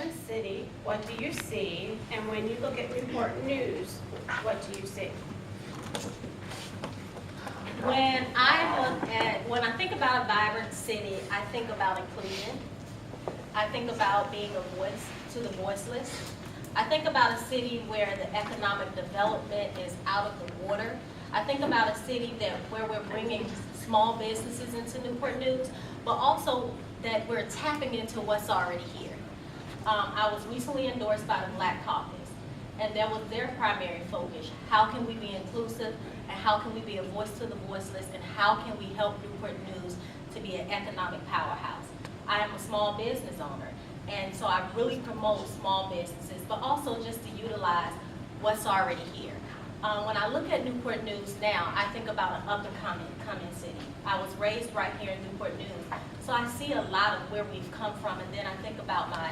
vibrant city, what do you see? And when you look at Newport News, what do you see? When I think about a vibrant city, I think about inclusion. I think about being a voice to the voiceless. I think about a city where the economic development is out of the water. I think about a city where we're bringing small businesses into Newport News, but also that we're tapping into what's already here. I was recently endorsed by the Black Caucus, and that was their primary focus. How can we be inclusive, and how can we be a voice to the voiceless, and how can we help Newport News to be an economic powerhouse? I am a small business owner, and so I really promote small businesses, but also just to utilize what's already here. When I look at Newport News now, I think about an up-and-coming city. I was raised right here in Newport News, so I see a lot of where we've come from, and then I think about my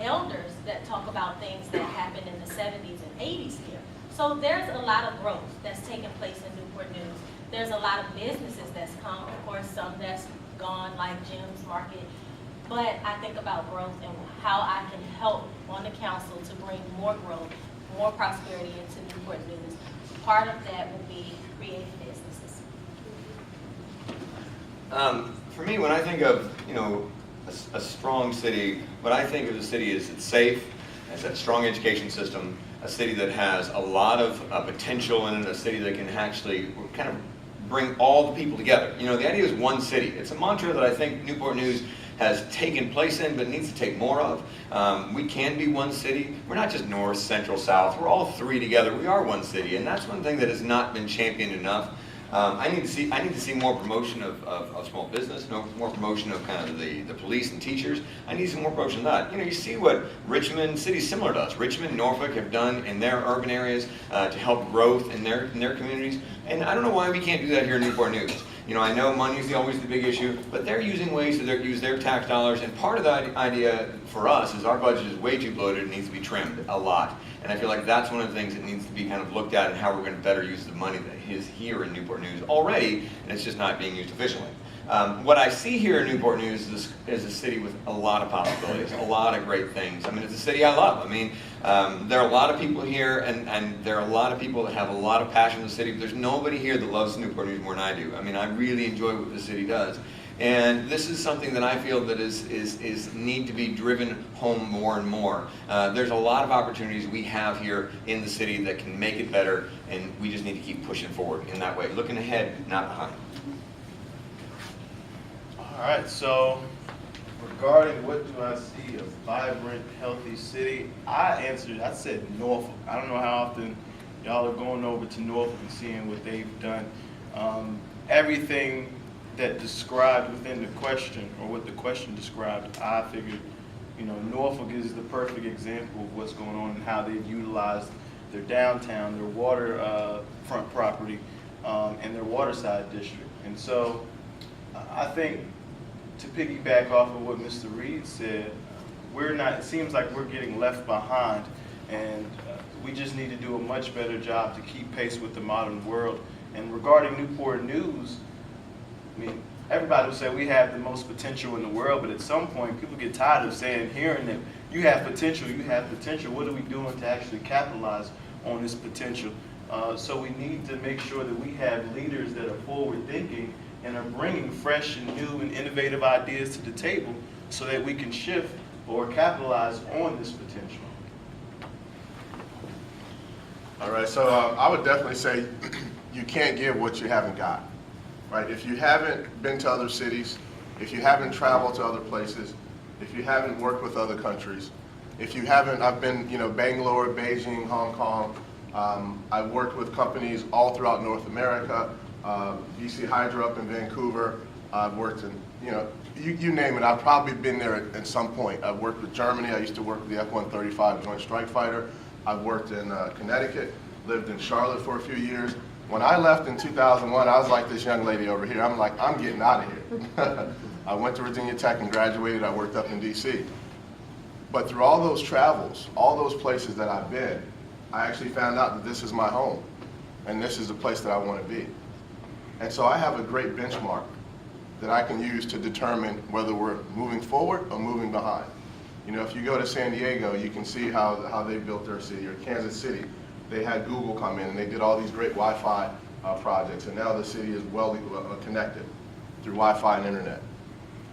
elders that talk about things that happened in the 70s and 80s here. So there's a lot of growth that's taken place in Newport News. There's a lot of businesses that's come, of course, some that's gone, like Jim's Market. But I think about growth and how I can help on the council to bring more growth, more prosperity into Newport News. Part of that will be creating businesses. For me, when I think of, a strong city, what I think of the city is it's safe, it's a strong education system, a city that has a lot of potential in it, a city that can actually kind of bring all the people together. The idea is one city. It's a mantra that I think Newport News has taken place in, but needs to take more of. We can be one city. We're not just north, central, south. We're all three together. We are one city, and that's one thing that has not been championed enough. I need to see more promotion of small business, more promotion of kind of the police and teachers. I need some more promotion of that. You see what Richmond, cities similar to us, Richmond, Norfolk have done in their urban areas to help growth in their communities. And I don't know why we can't do that here in Newport News. I know money is always the big issue, but they're using ways to use their tax dollars. And part of the idea for us is our budget is way too bloated and needs to be trimmed a lot. And I feel like that's one of the things that needs to be kind of looked at, and how we're going to better use the money that is here in Newport News already, and it's just not being used efficiently. What I see here in Newport News is a city with a lot of possibilities, a lot of great things. It's a city I love. There are a lot of people here, and there are a lot of people that have a lot of passion for the city, but there's nobody here that loves Newport News more than I do. I really enjoy what the city does. And this is something that I feel that is need to be driven home more and more. There's a lot of opportunities we have here in the city that can make it better, and we just need to keep pushing forward in that way, looking ahead, not behind. All right, so regarding what do I see a vibrant, healthy city, I said Norfolk. I don't know how often y'all are going over to Norfolk and seeing what they've done. Everything that described within the question, or what the question described, I figured, Norfolk is the perfect example of what's going on and how they've utilized their downtown, their waterfront property, and their waterside district. And so I think, to piggyback off of what Mr. Reed said, it seems like we're getting left behind, and we just need to do a much better job to keep pace with the modern world. And regarding Newport News, everybody will say we have the most potential in the world, but at some point people get tired of hearing that you have potential, you have potential. What are we doing to actually capitalize on this potential? So we need to make sure that we have leaders that are forward thinking and are bringing fresh and new and innovative ideas to the table so that we can shift or capitalize on this potential. All right, so I would definitely say you can't give what you haven't got, right? If you haven't been to other cities, if you haven't traveled to other places, if you haven't worked with other countries, I've been, Bangalore, Beijing, Hong Kong. I've worked with companies all throughout North America. BC Hydro up in Vancouver. I've worked in, you name it. I've probably been there at some point. I've worked with Germany. I used to work with the F-135 Joint Strike Fighter. I've worked in Connecticut, lived in Charlotte for a few years. When I left in 2001, I was like this young lady over here. I'm like, I'm getting out of here. I went to Virginia Tech and graduated. I worked up in DC. But through all those travels, all those places that I've been, I actually found out that this is my home, and this is the place that I want to be. And so I have a great benchmark that I can use to determine whether we're moving forward or moving behind. You know, if you go to San Diego, you can see how they built their city, or Kansas City. They had Google come in and they did all these great Wi-Fi projects, and now the city is well connected through Wi-Fi and internet.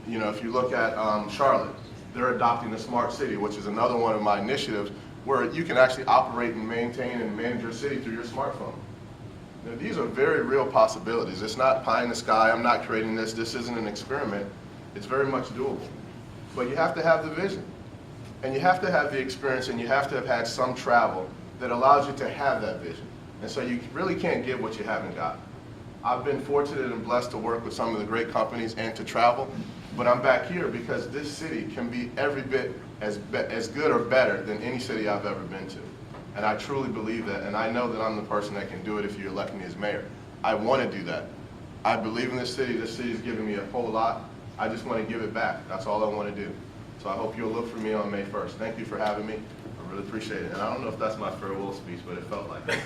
You know, if you look at Charlotte, they're adopting the smart city, which is another one of my initiatives where you can actually operate and maintain and manage your city through your smartphone. Now, these are very real possibilities. It's not pie in the sky. I'm not creating this. This isn't an experiment. It's very much doable. But you have to have the vision. And you have to have the experience, and you have to have had some travel that allows you to have that vision. And so you really can't give what you haven't got. I've been fortunate and blessed to work with some of the great companies and to travel, but I'm back here because this city can be every bit as good or better than any city I've ever been to. And I truly believe that, and I know that I'm the person that can do it if you elect me as mayor. I want to do that. I believe in this city. This city's given me a whole lot. I just want to give it back. That's all I want to do. So I hope you'll look for me on May 1st. Thank you for having me. I really appreciate it. And I don't know if that's my farewell speech, but it felt like it.